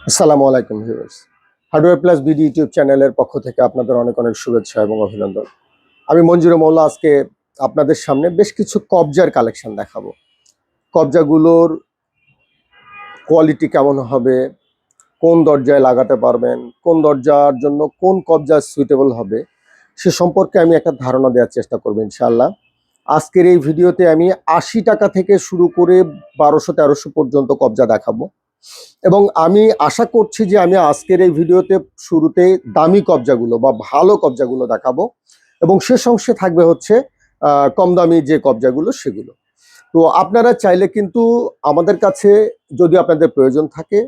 আসসালামু আলাইকুম viewers. Hardware plus BD YouTube চ্যানেলের পক্ষ থেকে আপনাদের অনেক অনেক শুভেচ্ছা এবং অভিনন্দন। আমি মঞ্জুর মৌলা আজকে আপনাদের সামনে বেশ কিছু কবজার কালেকশন দেখাবো। কবজাগুলোর কোয়ালিটি কেমন হবে, কোন দরজায় লাগাতে পারবেন, কোন দরজার জন্য কোন কবজা সুইটেবল হবে সে সম্পর্কে আমি একটা ধারণা দেওয়ার চেষ্টা করব ইনশাআল্লাহ। আজকের এই ভিডিওতে আমি ৮০ টাকা থেকে শুরু করে ১২০০-১৩০০ পর্যন্ত কবজা দেখাবো। এবং আমি আশা করছি যে আমি আজকের এই ভিডিওতে শুরুতে দামি কবজাগুলো বা ভালো কবজাগুলো দেখাবো এবং শেষ অংশে থাকবে হচ্ছে কম দামি যে কবজাগুলো সেগুলো। তো আপনারা চাইলে কিন্তু আমাদের কাছে যদি আপনাদের প্রয়োজন থাকে,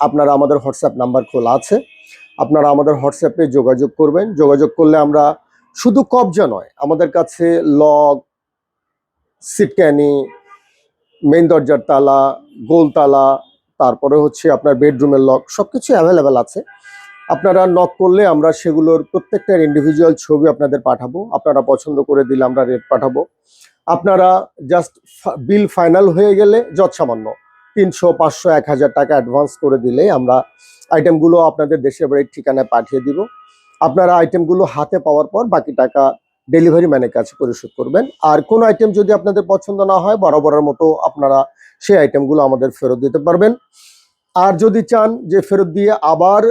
আপনারা আমাদের হোয়াটসঅ্যাপ নাম্বার খোলা আছে, আপনারা আমাদের হোয়াটসঅ্যাপে যোগাযোগ করবেন। যোগাযোগ করলে আমরা শুধু কবজা নয়, আমাদের কাছে লক, সিটক্যানি, মেইন দরজার তালা, গোল তালা, তারপরে হচ্ছে আপনার বেডরুমের লক সবকিছু অ্যাভেলেবেল আছে। আপনারা নক করলে আমরা সেগুলোর প্রত্যেকটার ইন্ডিভিজুয়াল ছবি আপনাদের পাঠাবো। আপনারা পছন্দ করে দিলে আমরা রেট পাঠাবো। আপনারা জাস্ট বিল ফাইনাল হয়ে গেলে যৎসামান্য ৩০০, ৫০০, ১,০০০ টাকা অ্যাডভান্স করে দিলেই আমরা আইটেমগুলো আপনাদের দেশের বাড়ির ঠিকানায় পাঠিয়ে দিব। আপনারা আইটেমগুলো হাতে পাওয়ার পর বাকি টাকা ডেলিভারি ম্যানের কাছে পরিশোধ করবেন। আর কোনো আইটেম যদি আপনাদের পছন্দ না হয়, বরাবরের মতো আপনারা সেই আইটেমগুলো আমাদের ফেরত দিতে পারবেন। আর যদি চান যে ফেরত দিয়ে আবার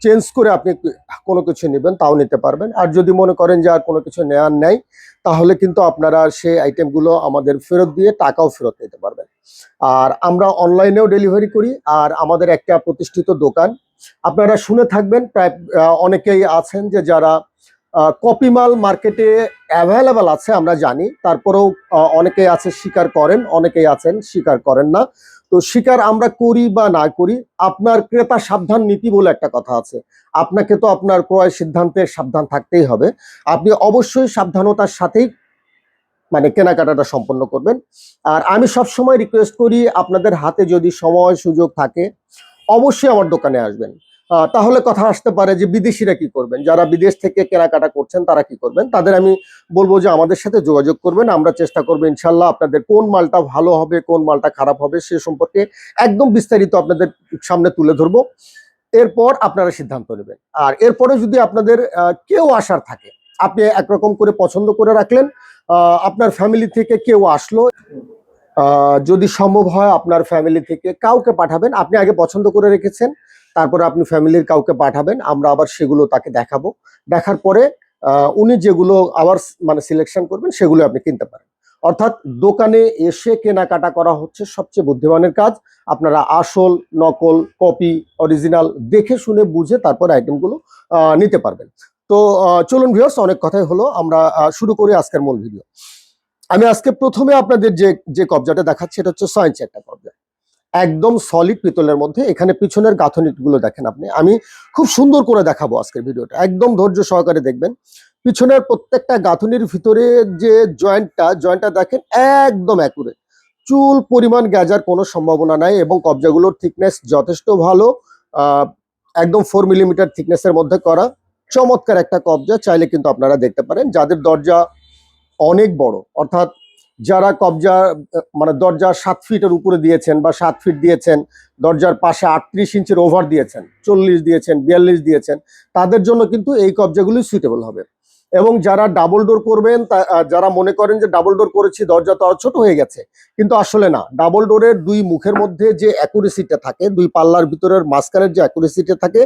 চেঞ্জ করে আপনি কোনো কিছু নেবেন, তাও নিতে পারবেন। আর যদি মনে করেন যে আর কোনো কিছু নেওয়ার নেই, তাহলে কিন্তু আপনারা সেই আইটেমগুলো আমাদের ফেরত দিয়ে টাকাও ফেরত নিতে পারবেন। আর আমরা অনলাইনেও ডেলিভারি করি। আর আমাদের একটা প্রতিষ্ঠিত দোকান, আপনারা শুনে থাকবেন প্রায় অনেকেই আছেন যে যারা কপি মাল মার্কেটে অ্যাভেলেবেল আছে আমরা জানি, তারপরেও অনেকেই আছে স্বীকার করেন, অনেকেই আছেন স্বীকার করেন না। তো স্বীকার আমরা করি বা না করি, আপনার ক্রেতা সাবধান নীতি বলে একটা কথা আছে। আপনাকে তো আপনার ক্রয় সিদ্ধান্তে সাবধান থাকতেই হবে। আপনি অবশ্যই সাবধানতার সাথেই মানে কেনাকাটাটা সম্পন্ন করবেন। আর আমি সবসময় রিকোয়েস্ট করি, আপনাদের হাতে যদি সময় সুযোগ থাকে অবশ্যই আমার দোকানে আসবেন। তাহলে কথা আসতে পারে যে বিদেশিরা কি করবেন, যারা বিদেশ থেকে কেনাকাটা করছেন তারা কি করবেন। তাদের আমি বলবো যে আমাদের সাথে যোগাযোগ করবেন। আমরা চেষ্টা করবো ইনশাল্লাহ আপনাদের কোন মালটা ভালো হবে, কোন মালটা খারাপ হবে সে সম্পর্কে একদম বিস্তারিত আপনাদের সামনে তুলে ধরবো। এরপর আপনারা সিদ্ধান্ত নেবেন। আর এরপরে যদি আপনাদের কেউ আসার থাকে, আপনি একরকম করে পছন্দ করে রাখলেন, আপনার ফ্যামিলি থেকে কেউ আসলো, যদি সম্ভব হয় আপনার ফ্যামিলি থেকে কাউকে পাঠাবেন। আপনি আগে পছন্দ করে রেখেছেন, তারপরে আপনি ফ্যামিলির কাউকে পাঠাবেন, আমরা আবার সেগুলো তাকে দেখাবো। দেখার পরে উনি যেগুলো আবার মানে সিলেকশন করবেন সেগুলো আপনি কিনতে পারেন। অর্থাৎ দোকানে এসে কেনাকাটা করা হচ্ছে সবচেয়ে বুদ্ধিমানের কাজ। আপনারা আসল, নকল, কপি, অরিজিনাল দেখে শুনে বুঝে তারপর আইটেমগুলো নিতে পারবেন। তো চলুন ভিউয়ার্স, অনেক কথাই হলো, আমরা শুরু করি আজকের মূল ভিডিও। আমি আজকে প্রথমে আপনাদের যে যে কবজাটা দেখাচ্ছি এটা হচ্ছে ৬ ইঞ্চি একটা কবজা, একদম সলিড পিতলের মধ্যে। এখানে পিছনের গাঁথনিগুলো দেখেন আপনি, আমি খুব সুন্দর করে দেখাবো আজকের ভিডিওটা, একদম ধৈর্য সহকারে দেখবেন। পিছনের প্রত্যেকটা গাঁথনির ভিতরে যে জয়েন্টটা দেখেন একদম অ্যাকুরেট, চুল পরিমাণ গেজার কোনো সম্ভাবনা নাই এবং কবজাগুলোর থিকনেস যথেষ্ট ভালো। একদম 4 মিলিমিটার থিকনেসের মধ্যে করা চমৎকার একটা কবজা। চাইলে কিন্তু আপনারা দেখতে পারেন, যাদের দরজা অনেক বড়, অর্থাৎ যারা কবজা মানে দরজা 7 ফিটের উপরে দিয়েছেন বা 7 ফিট দিয়েছেন, দরজার পাশে 38 ইঞ্চির ওভার দিয়েছেন, 40 দিয়েছেন, 42 দিয়েছেন, তাদের জন্য কিন্তু এই কবজাগুলি সুইটেবল হবে। এবং যারা ডাবল ডোর করবেন, যারা মনে করেন যে ডাবল ডোর করেছি দরজা তো আর ছোট হয়ে গেছে, কিন্তু আসলে না। ডাবল ডোরের দুই মুখের মধ্যে যে অ্যাকুরেসিটা থাকে, দুই পাল্লার ভিতরের মাঝখানের যে অ্যাকুরেসিটা থাকে,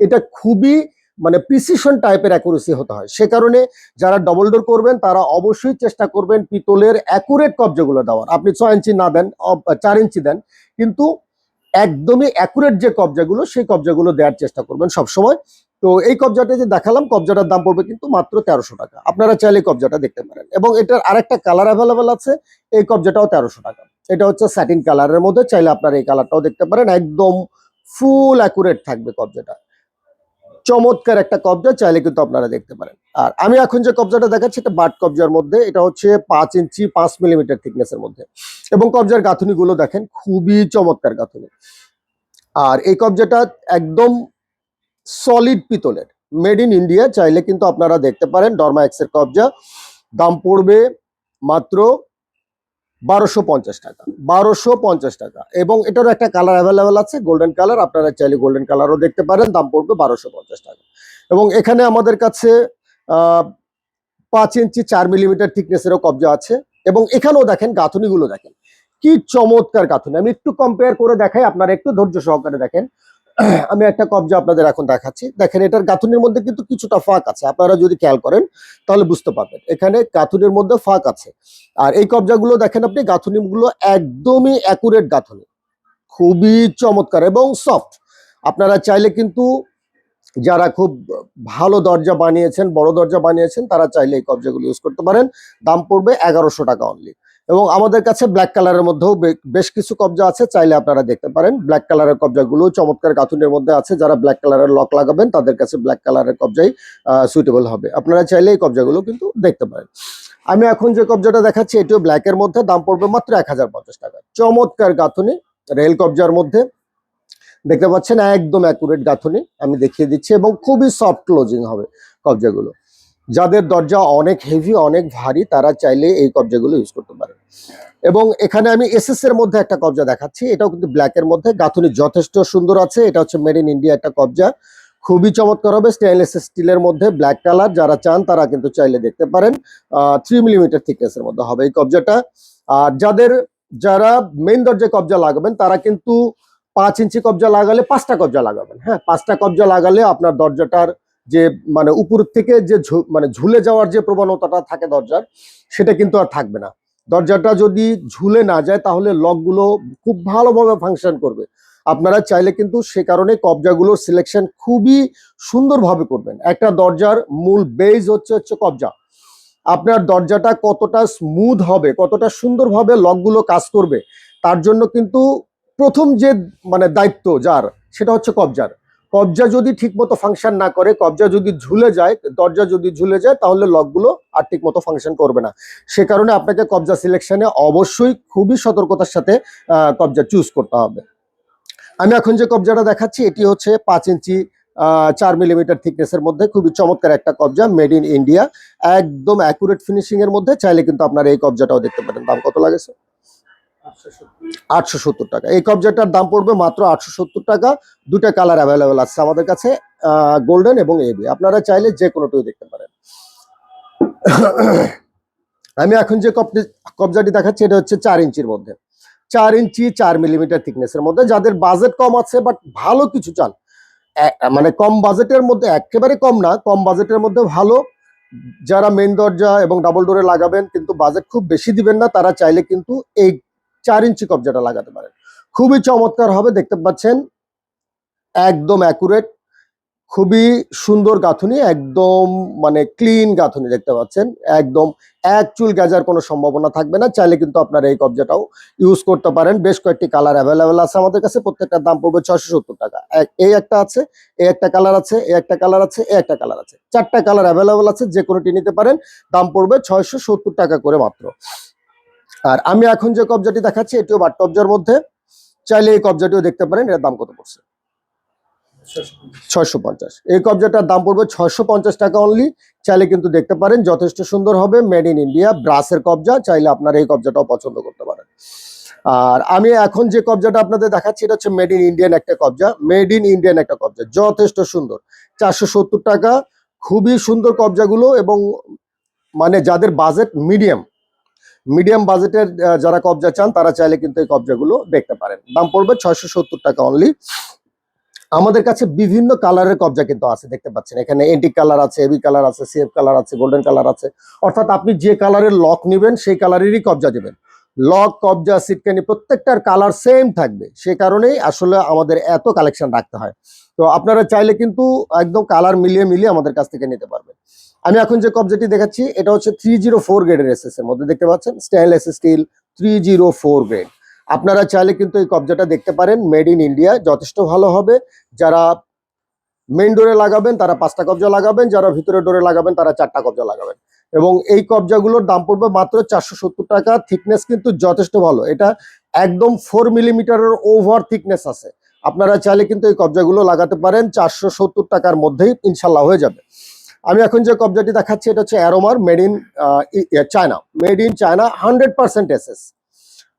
এটা খুবই মানে প্রিসিশন টাইপের অ্যাকুরেসি হতে হয়। সে কারণে যারা ডবল ডোর করবেন তারা অবশ্যই চেষ্টা করবেন পিতলের অ্যাকুরেট কবজাগুলো দেওয়ার। আপনি 6 ইঞ্চি না দেন, 4 ইঞ্চি দেন, কিন্তু একদমই অ্যাকুরেট যে কবজাগুলো সেই কবজাগুলো দেওয়ার চেষ্টা করবেন সবসময়। তো এই কবজাটা যে দেখালাম, কবজাটার দাম পড়বে কিন্তু মাত্র 1300 টাকা। আপনারা চাইলে কবজাটা দেখতে পারেন এবং এটার আরেকটা কালার অ্যাভেলেবেল আছে, এই কবজাটাও 1300 টাকা। এটা হচ্ছে স্যাটিন কালারের মধ্যে, চাইলে আপনারা এই কালারটাও দেখতে পারেন, একদম ফুল অ্যাকুরেট থাকবে কবজাটা। চমৎকার একটা কবজা, চাইলে কিন্তু আপনারা দেখতে পারেন। আর আমি এখন যে কবজাটা দেখাচ্ছি এটা বাট কবজার মধ্যে, এটা হচ্ছে 5 ইঞ্চি 5 মিলিমিটার থিকনেসের মধ্যে এবং কবজার গাঁথনিগুলো দেখেন খুবই চমৎকার গাঁথনি। আর এই কবজাটা একদম সলিড পিতলের, মেড ইন ইন্ডিয়া। চাইলে কিন্তু আপনারা দেখতে পারেন। ডরমা এক্সের কবজা, দাম পড়বে মাত্র 1250 টাকা, 1250 টাকা। এবং এটারও একটা কালার অ্যাভেলেবেল আছে, গোল্ডেন কালার। আপনারা চাইলে গোল্ডেন কালারও দেখতে পারেন, দাম পড়বে 1250 টাকা। এবং এখানে আমাদের কাছে 5 ইঞ্চি 4 মিলিমিটার থিকনেসেরও কবজা আছে। এবং এখানেও দেখেন গাঁথুনিগুলো দেখেন কি চমৎকার গাঁথুনি। আমি একটু কম্পেয়ার করে দেখাই, আপনারা একটু ধৈর্য সহকারে দেখেন। আমি একটা কবজা আপনাদের এখন দেখাচ্ছি। দেখেন এটার গাঁথুনির মধ্যে কিন্তু কিছুটা ফাঁক আছে, আপনারা যদি খেয়াল করেন তাহলে বুঝতে পারবেন এখানে গাঁথুনির মধ্যে ফাঁক আছে। আর এই কবজাগুলো দেখেন আপনি, গাঁথুনিগুলো একদমই অ্যাকুরেট গাঁথুনি, খুবই চমৎকার এবং সফট। আপনারা চাইলে কিন্তু যারা খুব ভালো দরজা বানিয়েছেন, বড় দরজা বানিয়েছেন, তারা চাইলে এই কবজাগুলো ইউজ করতে পারেন। দাম পড়বে 1100 টাকা অনলি। এবং আমাদের কাছে ব্ল্যাক কালারের মধ্যেও বেশ কিছু কবজা আছে, চাইলে আপনারা দেখতে পারেন। ব্ল্যাক কালারের কবজাগুলো চমৎকার গাঁথুনির মধ্যে আছে। যারা ব্ল্যাক কালারের লক লাগাবেন তাদের কাছে ব্ল্যাক কালারের কবজাই সুইটেবল হবে। আপনারা চাইলে এই কবজাগুলো কিন্তু দেখতে পারেন। আমি এখন যে কবজাটা দেখাচ্ছি এটিও ব্ল্যাকের মধ্যে, দাম পড়বে মাত্র 1050 টাকা। চমৎকার গাঁথুনি, রেল কবজার মধ্যে দেখতে পাচ্ছেন, একদম অ্যাকুরেট গাঁথুনি আমি দেখিয়ে দিচ্ছি। এবং খুবই সফট ক্লোজিং হবে কবজাগুলো। যাদের দরজা অনেক হেভি, অনেক ভারী, তারা চাইলে এই কবজাগুলো ইউজ করতে পারে। এবং এখানে আমি এসএস এর মধ্যে একটা কবজা দেখাচ্ছি, এটাও কিন্তু ব্ল্যাকের মধ্যে, গাঁথুনি যথেষ্ট সুন্দর আছে। এটা হচ্ছে মেড ইন ইন্ডিয়া একটা কবজা, খুবই চমৎকার হবে। স্টেনলেস স্টিলের মধ্যে ব্ল্যাক কালার, যারা চান তারা কিন্তু চাইলে দেখতে পারেন। 3 মিলিমিটার থিকনেসের মধ্যে হবে এই কবজাটা। আর যারা মেইন দরজায় কবজা লাগাবেন তারা কিন্তু 5 ইঞ্চি কবজা লাগালে 5টা কবজা লাগাবেন। হ্যাঁ, 5টা কবজা লাগালে আপনার দরজাটার যে মানে উপর থেকে যে মানে ঝুলে যাওয়ার যে প্রবণতাটা থাকে দরজার, সেটা কিন্তু আর থাকবে না। দরজাটা যদি ঝুলে না যায় তাহলে লকগুলো খুব ভালোভাবে ফাংশন করবে। আপনারা চাইলে কিন্তু সে কারণে কবজাগুলোর সিলেকশন খুবই সুন্দরভাবে করবেন। একটা দরজার মূল বেজ হচ্ছে কবজা। আপনার দরজাটা কতটা স্মুথ হবে, কতটা সুন্দরভাবে লকগুলো কাজ করবে, তার জন্য কিন্তু প্রথম যে মানে দায়িত্ব যার, সেটা হচ্ছে কবজার। কবজা যদি ঠিকমতো ফাংশন না করে, কবজা যদি ঝুলে যায়, দরজা যদি ঝুলে যায়, তাহলে লকগুলো আর ঠিকমতো ফাংশন করবে না। সে কারণে আপনাকে কবজা সিলেকশনে অবশ্যই খুবই সতর্কতার সাথে কবজা চুজ করতে হবে। আমি এখন যে কবজাটা দেখাচ্ছি এটি হচ্ছে 5 ইঞ্চি 4 মিলিমিটার থিকনেসের মধ্যে, খুবই চমৎকার একটা কবজা, মেড ইন ইন্ডিয়া, একদম অ্যাকুরেট ফিনিশিং এর মধ্যে। চাইলে কিন্তু আপনারা এই কবজাটাও দেখতে পারেন। দাম কত লাগেছে? 870 টাকা। এই কবজাটার দাম পড়বে মাত্র 870 টাকা। দুটা কালার অ্যাভেলেবেল আছে আমাদের কাছে, গোল্ডেন এবং এবি। আপনারা চাইলে যে কোনোটাই দেখতে পারেন। আমি এখন যে কবজাটি দেখাচ্ছি এটা হচ্ছে 4 ইঞ্চির মধ্যে, 4 ইঞ্চি 4 মিলিমিটার থিকনেসের মধ্যে। যাদের বাজেট কম আছে বাট ভালো কিছু চান, মানে কম বাজেটের মধ্যে, একেবারে কম না, কম বাজেটের মধ্যে ভালো, যারা মেন দরজা এবং ডাবল ডোরে লাগাবেন কিন্তু বাজেট খুব বেশি দিবেন না, তারা চাইলে কিন্তু এই 4 ইঞ্চি কবজাটা লাগাতে পারেন। খুবই চমৎকার হবে, দেখতে পাচ্ছেন একদম অ্যাকুরেট, খুবই সুন্দর গাঁথুনি, একদম মানে ক্লিন গাঁথুনি দেখতে পাচ্ছেন। একদম এক চুল গেজার কোনো সম্ভাবনা থাকবে না। চাইলে কিন্তু আপনারা এই কবজাটাও ইউজ করতে পারেন। বেশ কয়েকটি কালার অ্যাভেলেবেল আছে আমাদের কাছে, প্রত্যেকটার দাম পড়বে 670 টাকা। এই একটা আছে, এই একটা কালার আছে, এই একটা কালার আছে, এই একটা কালার আছে, 4টা কালার অ্যাভেলেবেল আছে, যে কোনোটি নিতে পারেন। দাম পড়বে 670 টাকা করে মাত্র। আর আমি এখন যে কবজাটি দেখাচ্ছি এটিও বাট কবজার মধ্যে, চাইলে এই কবজাটিও দেখতে পারেন। এর দাম কত পড়ছে? 650। এই কবজাটার দাম পড়বে 650 টাকা অনলি। চাইলে কিন্তু দেখতে পারেন, যথেষ্ট সুন্দর হবে, মেড ইন ইন্ডিয়া ব্রাসের কবজা। চাইলে আপনারা এই কবজাটাও পছন্দ করতে পারেন। আর আমি এখন যে কবজাটা আপনাদের দেখাচ্ছি এটা হচ্ছে মেড ইন ইন্ডিয়ান একটা কবজা, মেড ইন ইন্ডিয়ান একটা কবজা, যথেষ্ট সুন্দর, 470 টাকা। খুবই সুন্দর কবজাগুলো। এবং মানে যাদের বাজেট মিডিয়াম বাজেটের যারা কবজা চান তারা চাইলে কিন্তু এই কবজাগুলো দেখতে পারেন। দাম পড়বে 670 টাকা অনলি। আমাদের কাছে বিভিন্ন কালারের কবজা কিন্তু আছে, দেখতে পাচ্ছেন এখানে এন্টিক কালার আছে, এবি কালার আছে, সিএফ কালার আছে, গোল্ডেন কালার আছে। অর্থাৎ আপনি যে কালারের লক নেবেন সেই কালারেরই কবজা দেবেন। লক, কবজা, সিটকানি প্রত্যেকটার কালার সেম থাকবে। সে কারণেই আসলে আমাদের এত কালেকশন রাখতে হয়। তো আপনারা চাইলে কিন্তু একদম কালার মিলিয়ে আমাদের কাছ থেকে নিতে পারবেন। আমি এখন যে কবজাটি দেখাচ্ছি এটা হচ্ছে 304 গ্রেডের এসএস এর মধ্যে, দেখতে পাচ্ছেন স্টেনলেস স্টিল 304 গ্রেড। আপনারা চাইলে কিন্তু এই কবজাটা দেখতে পারেন, মেড ইন ইন্ডিয়া, যথেষ্ট ভালো হবে। যারা মেইন ডোরে লাগাবেন তারা 5টা কবজা লাগাবেন, যারা ভিতরে ডোরে লাগাবেন তারা 4টা কবজা লাগাবেন। এবং এই কবজাগুলোর দাম পড়বে মাত্র 470 টাকা। থিকনেস কিন্তু যথেষ্ট ভালো, এটা একদম 4 মিলিমিটারের ওভার থিকনেস আছে। আপনারা চাইলে কিন্তু এই কবজাগুলো লাগাতে পারেন, 470 টাকার মধ্যেই ইনশাল্লাহ হয়ে যাবে। আমি এখন যে কবজাটি দেখাচ্ছি এটা হচ্ছে অ্যারোমার, made in China, made in China 100% SS.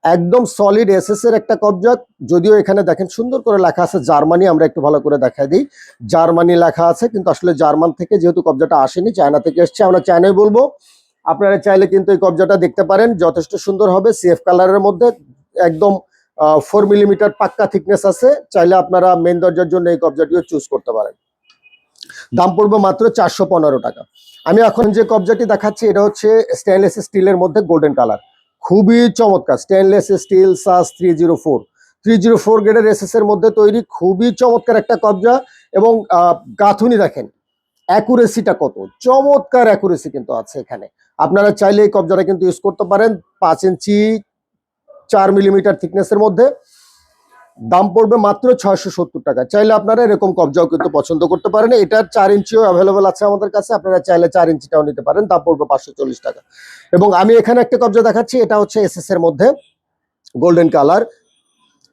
একদম সলিড এসএস এর একটা কবজা। যদিও এখানে দেখেন সুন্দর করে লেখা আছে জার্মানি, আমরা একটু ভালো করে দেখাই দিই। জার্মানি লেখা আছে, কিন্তু আসলে জার্মান থেকে যেহেতু কবজাটা আসেনি, চায়না থেকে এসছে, আমরা চায়নায় বলবো। আপনারা চাইলে কিন্তু এই কবজাটা দেখতে পারেন, যথেষ্ট সুন্দর হবে। সিএফ কালারের মধ্যে একদম 4 মিলিমিটার পাক্কা থিকনেস আছে। চাইলে আপনারা মেন দরজার জন্য এই কবজাটিও চুজ করতে পারেন। দাম পড়বে মাত্র 415 টাকা। আমি এখন যে কবজাটি দেখাচ্ছি এটা হচ্ছে স্টেনলেস স্টিলের মধ্যে গোল্ডেন কালার, খুবই চমৎকার। স্টেনলেস স্টিল সাস 304 গ্রেডের এসএস এর মধ্যে তৈরি, খুবই চমৎকার একটা কবজা। এবং গাঁথুনি দেখেন, অ্যাকুরেসিটা কত চমৎকার, অ্যাকুরেসি কিন্তু আছে এখানে। আপনারা চাইলে এই কবজাটা কিন্তু ইউজ করতে পারেন। 5 ইঞ্চি 4 মিলিমিটার থিকনেসের মধ্যে। দাম পড়বে মাত্র 670 টাকা। চাইলে আপনারা এরকম কবজাও কিন্তু পছন্দ করতে পারেন। এটার 4 ইঞ্চিও অ্যাভেলেবেল আছে আমাদের কাছে, আপনারা চাইলে 4 ইঞ্চিটাও নিতে পারেন। দাম পড়বে 540 টাকা। এবং আমি এখানে একটা কবজা দেখাচ্ছি, এটা হচ্ছে এসএস এর মধ্যে গোল্ডেন কালার।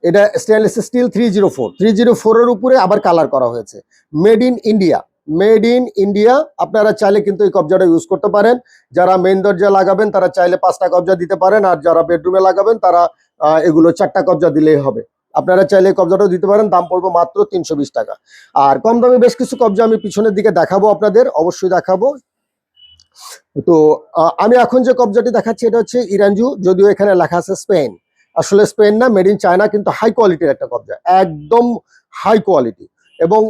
এটা স্টেনলেস স্টিল 304 এর উপরে আবার কালার করা হয়েছে, made in India. Made in India. আপনারা চাইলে কিন্তু এই কবজাটা ইউজ করতে পারেন। যারা মেন দরজা লাগাবেন তারা চাইলে 5টা কবজা দিতে পারেন, আর যারা বেডরুমে লাগাবেন তারা এগুলো 4টা কবজা দিলেই হবে। আপনারা চাইলে কবজাটাও দিতে পারেন। দাম পড়বে মাত্র 320 টাকা। আর কম দামে বেশ কিছু কবজা আমি পিছনের দিকে দেখাবো, আপনাদের অবশ্যই দেখাবো। তো আমি এখন যে কবজাটি দেখাচ্ছি এটা হচ্ছে ইরানজু, যদিও এখানে লেখা আছে স্পেন। আসলে স্পেন না, মেড ইন চায়না, কিন্তু হাই কোয়ালিটির একটা কবজা, একদম হাই কোয়ালিটি। এবং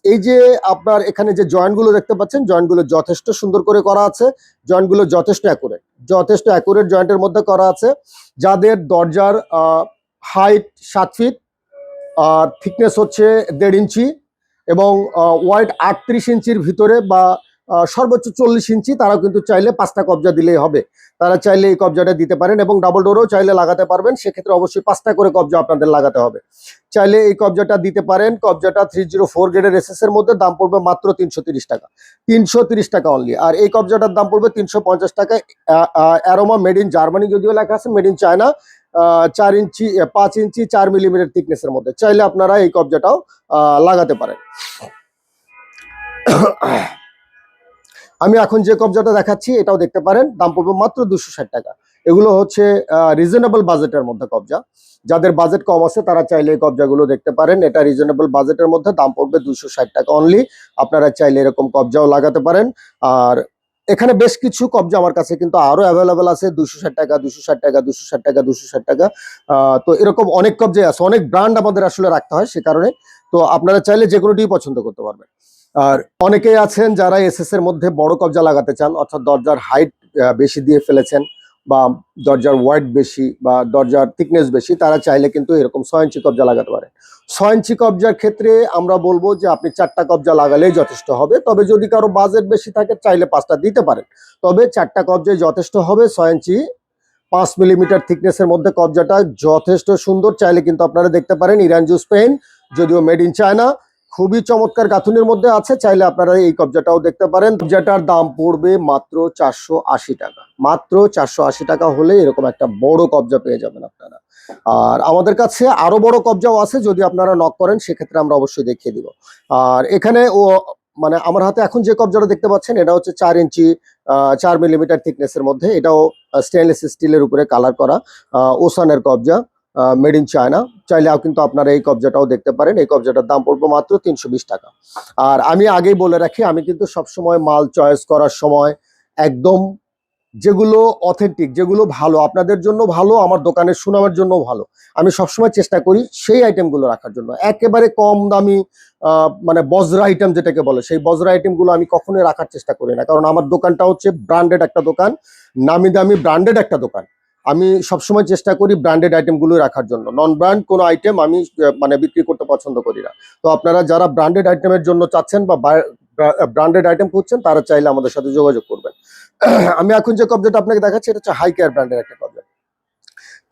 এই যে আপনার এখানে যে জয়েন্টগুলো দেখতে পাচ্ছেন, জয়েন্টগুলো যথেষ্ট সুন্দর করে করা আছে। জয়েন্টগুলো যথেষ্ট অ্যাকুরেট জয়েন্টের মধ্যে করা আছে। যাদের দরজার হাইট 7 ফিট, থিকনেস হচ্ছে 1.5 ইঞ্চি, এবং ওয়াইড 38 ইঞ্চির ভিতরে বা সর্বোচ্চ 40 ইঞ্চি, তারাও কিন্তু চাইলে 5টা কবজা দিলেই হবে। তারা চাইলে এই কবজাটা দিতে পারেন, এবং ডাবল ডোরও চাইলে লাগাতে পারবেন। সেক্ষেত্রে অবশ্যই 5টা করে কবজা আপনাদের লাগাতে হবে। চাইলে এই কবজাটা দিতে পারেন। কবজাটা 304 গ্রেডের এসএস এর মধ্যে। দাম পড়বে মাত্র 330 টাকা। 330 টাকা অনলি। আর এই কবজাটার দাম পড়বে 350 টাকা। অ্যারোমা মেড ইন জার্মানি, যদিও লেখা আছে made in China. 4 inch 5 inch 4 millimetre থিকনেসের মধ্যে। চাইলে আপনারা এই কবজাটাও লাগাতে পারেন। আমি এখন যে কবজাটা দেখাচ্ছি এটাও দেখতে পারেন। দাম পড়বে মাত্র 260 টাকা। এগুলো হচ্ছে রিজনেবল বাজেটের মধ্যে কবজা। যাদের বাজেট কম আছে তারা চাইলে এই কবজাগুলো দেখতে পারেন। এটা রিজনেবল বাজেটের মধ্যে, দাম পড়বে 260 টাকা অনলি। আপনারা চাইলে এরকম কবজাও লাগাতে পারেন। আর এখানে বেশ কিছু কবজা আমার কাছে কিন্তু আরো অ্যাভেলেবেল আছে, 260 টাকা, 260 টাকা, 260 টাকা, 260 টাকা। তো এরকম অনেক কবজাই আছে, অনেক ব্র্যান্ড আমাদের আসলে রাখতে হয়, সে কারণে। তো আপনারা চাইলে যে কোনোটি পছন্দ করতে পারবেন। আর অনেকেই আছেন যারা এসএস এর মধ্যে বড় কবজা লাগাতে চান, অর্থাৎ দরজার হাইট বেশি দিয়ে ফেলেছেন, বা দরজার ওয়াইড বেশি, বা দরজার থিকনেস বেশি, তারা চাইলে কিন্তু এরকম 6 ইঞ্চি কবজা লাগাতে পারেন। 6 ইঞ্চি কবজার ক্ষেত্রে আমরা বলবো যে আপনি 4টা কবজা লাগালেই যথেষ্ট হবে। তবে যদি কারো বাজেট বেশি থাকে চাইলে 5টা দিতে পারেন। তবে 4টা কবজাই যথেষ্ট হবে। 6 ইঞ্চি 5 মিলিমিটার থিকনেসের মধ্যে কবজাটা যথেষ্ট সুন্দর। চাইলে কিন্তু আপনারা দেখতে পারেন। ইরানজু স্পেন, যদিও মেড ইন চায়না, খুবই চমৎকার গাঁথুনির মধ্যে আছে। চাইলে আপনারা এই কবজাটাও দেখতে পারেন। কবজাটার দাম পড়বে মাত্র 480 টাকা। মাত্র 480 টাকা হলে এরকম একটা বড় কবজা পেয়ে যাবেন আপনারা। আর আমাদের কাছে আরো বড় কবজাও আছে, যদি আপনারা নক করেন সেক্ষেত্রে আমরা অবশ্যই দেখিয়ে দিব। আর এখানে মানে আমার হাতে এখন যে কবজাটা দেখতে পাচ্ছেন এটা হচ্ছে 4 ইঞ্চি 4 মিলিমিটার থিকনেসের মধ্যে। এটাও স্টেনলেস স্টিলের উপরে কালার করা, ওসানের কবজা, মেড ইন চায়না। চাইলেও কিন্তু আপনারা এই কবজাটাও দেখতে পারেন। এই কবজাটার দাম পড়বে মাত্র 320 টাকা। আর আমি আগেই বলে রাখি, আমি কিন্তু সবসময় মাল চয়েস করার সময় একদম যেগুলো অথেন্টিক, যেগুলো ভালো, আপনাদের জন্য ভালো, আমার দোকানের সুনামের জন্য ভালো, আমি সবসময় চেষ্টা করি সেই আইটেমগুলো রাখার জন্য। একেবারে কম দামি মানে বজ্রা আইটেম যেটাকে বলে, সেই বজ্রা আইটেমগুলো আমি কখনোই রাখার চেষ্টা করি না। কারণ আমার দোকানটা হচ্ছে ব্র্যান্ডেড একটা দোকান, নামি দামি ব্র্যান্ডেড একটা দোকান। আমি সবসময় চেষ্টা করি ব্র্যান্ডেড আইটেমগুলো রাখার জন্য। নন ব্র্যান্ড কোনো আইটেম আমি মানে বিক্রি করতে পছন্দ করি না। তো আপনারা যারা ব্র্যান্ডেড আইটেমের জন্য চাচ্ছেন বা ব্র্যান্ডেড আইটেম খুঁজছেন, তারা চাইলে আমাদের সাথে যোগাযোগ করবেন। আমি এখন যে কবজাটা আপনাকে দেখাচ্ছি এটা হচ্ছে হাই কেয়ার ব্র্যান্ডের একটা কবজা।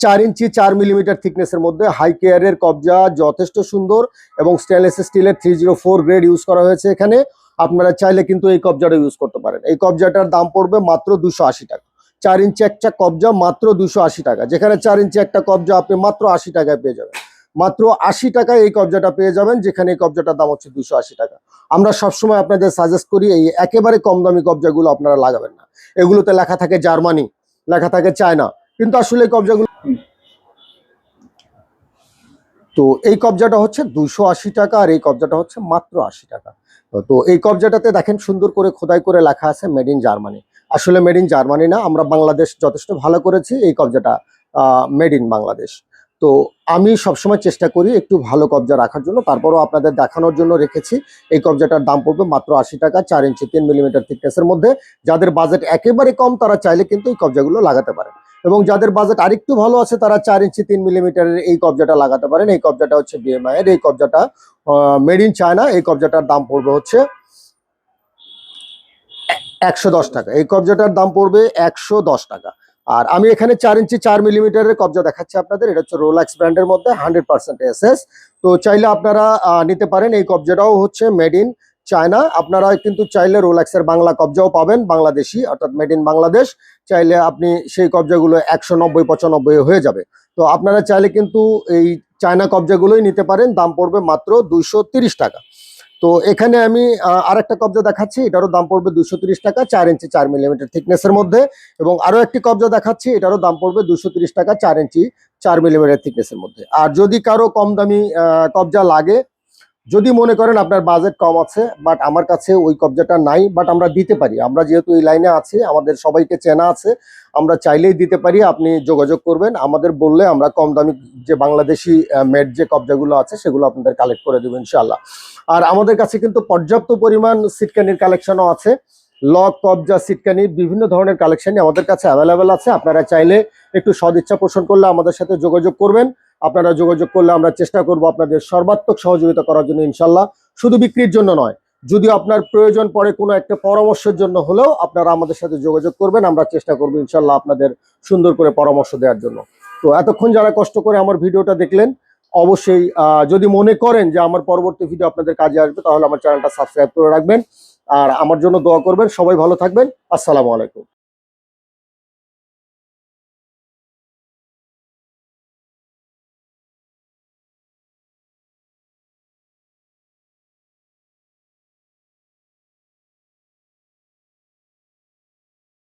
4 ইঞ্চি 4 মিলিমিটার থিকনেসের মধ্যে হাই কেয়ারের কবজা, যথেষ্ট সুন্দর। এবং স্টেনলেস স্টিলের 304 গ্রেড ইউজ করা হয়েছে এখানে। আপনারা চাইলে কিন্তু এই কবজাটা ইউজ করতে পারেন। এই কবজাটার দাম পড়বে মাত্র 280 টাকা। 4 ইঞ্চি একটা কবজা মাত্র 280 টাকা। যেখানে 4 ইঞ্চি একটা কবজা আপনি মাত্র 80 টাকায় পেয়ে যাবেন। মাত্র 80 টাকায় এই কবজাটা পেয়ে যাবেন, যেখানে এই কবজাটার দাম হচ্ছে 280 টাকা। আমরা সবসময় আপনাদের সাজেস্ট করি এই একেবারে কম দামি কবজাগুলো আপনারা লাগাবেন না। এগুলোতে লেখা থাকে জার্মানি, লেখা থাকে চায়না, কিন্তু আসলে এই কবজাগুলো তো এই কবজাটা হচ্ছে 280 টাকা, আর এই কবজাটা হচ্ছে মাত্র 80 টাকা। তো এই কবজাটাতে দেখেন সুন্দর করে খোদাই করে লেখা আছে মেড ইন জার্মানি। আসলে মেড ইন জার্মানি না, আমরা বাংলাদেশ যথেষ্ট ভালো করেছি, এই কবজাটা মেড ইন বাংলাদেশ। তো আমি সবসময় চেষ্টা করি একটু ভালো কবজা রাখার জন্য, তারপরও আপনাদের দেখানোর জন্য রেখেছি। এই কবজাটার দাম পড়বে মাত্র 80 টাকা, 4 ইঞ্চি 3 মিলিমিটার থিকনেসের মধ্যে। যাদের বাজেট একেবারে কম তারা চাইলে কিন্তু এই কবজাগুলো লাগাতে পারে, এবং যাদের বাজেট আরেকটু ভালো আছে তারা 4 ইঞ্চি 3 মিলিমিটারের এই কবজাটা লাগাতে পারেন। এই কবজাটা হচ্ছে বিএমআই এর, এই কবজাটা মেড ইন চায়না। এই কবজাটার দাম পড়বে হচ্ছে 110 টাকা। এই কবজাটার দাম পড়বে 110 টাকা। আর আমি এখানে 4 ইঞ্চি 4 মিলিমিটারের কবজা দেখাচ্ছি আপনাদের। এটা হচ্ছে রোলাক্স ব্র্যান্ডের মধ্যে 100% এসএস। তো চাইলে আপনারা নিতে পারেন। এই কবজাটাও হচ্ছে মেড ইন চায়না। আপনারা কিন্তু চাইলে রোলাক্সের বাংলা কবজাও পাবেন, বাংলাদেশি, অর্থাৎ মেড ইন বাংলাদেশ। চাইলে আপনি সেই কবজাগুলো 190-95 হয়ে যাবে। তো আপনারা চাইলে কিন্তু এই চায়না কবজাগুলোই নিতে পারেন। দাম পড়বে মাত্র 230 টাকা। তো এখানে আমি আরেকটা কবজা দেখাচ্ছি, এটারও দাম পড়বে 230 টাকা, 4 ইঞ্চি 4 মিলিমিটার থিকনেসের মধ্যে। এবং আরো একটি কবজা দেখাচ্ছি, এটারও দাম পড়বে 230 টাকা, 4 ইঞ্চি 4 মিলিমিটার থিকনেসের মধ্যে। আর যদি কারো কম দামি কবজা লাগে, যদি মনে করেন আপনার বাজেট কম আছে বাট আমার কাছে ওই কবজাটা নাই, বাট আমরা দিতে পারি, আমরা যেহেতু এই লাইনে আছি, আমাদের সবাইকে চেনা আছে, আমরা চাইলেই দিতে পারি। আপনি যোগাযোগ করবেন, আমাদের বললে আমরা কম দামি যে বাংলাদেশি মেড যে কবজাগুলো আছে সেগুলো আপনাদের কালেক্ট করে দেবো ইনশাল্লাহ। আর আমাদের কাছে কিন্তু পর্যাপ্ত পরিমাণ সিটকানির কালেকশনও আছে। লক, কবজা, সিটকানি বিভিন্ন ধরনের কালেকশনই আমাদের কাছে অ্যাভেলেবেল আছে। আপনারা চাইলে একটু সদিচ্ছা পোষণ করলে আমাদের সাথে যোগাযোগ করবেন। আপনারা যোগাযোগ করলে আমরা চেষ্টা করব আপনাদের সর্বাত্মক সহযোগিতা করার জন্য ইনশাল্লাহ। শুধু বিক্রির জন্য নয়, যদি আপনার প্রয়োজন পড়ে কোনো একটা পরামর্শের জন্য হলেও আপনারা আমাদের সাথে যোগাযোগ করবেন। আমরা চেষ্টা করব ইনশাল্লাহ আপনাদের সুন্দর করে পরামর্শ দেওয়ার জন্য। তো এতক্ষণ যারা কষ্ট করে আমার ভিডিওটা দেখলেন, অবশ্যই যদি মনে করেন যে আমার পরবর্তী ভিডিও আপনাদের কাজে আসবে, তাহলে আমার চ্যানেলটা সাবস্ক্রাইব করে রাখবেন আর আমার জন্য দোয়া করবেন। সবাই ভালো থাকবেন। আসসালামু আলাইকুম।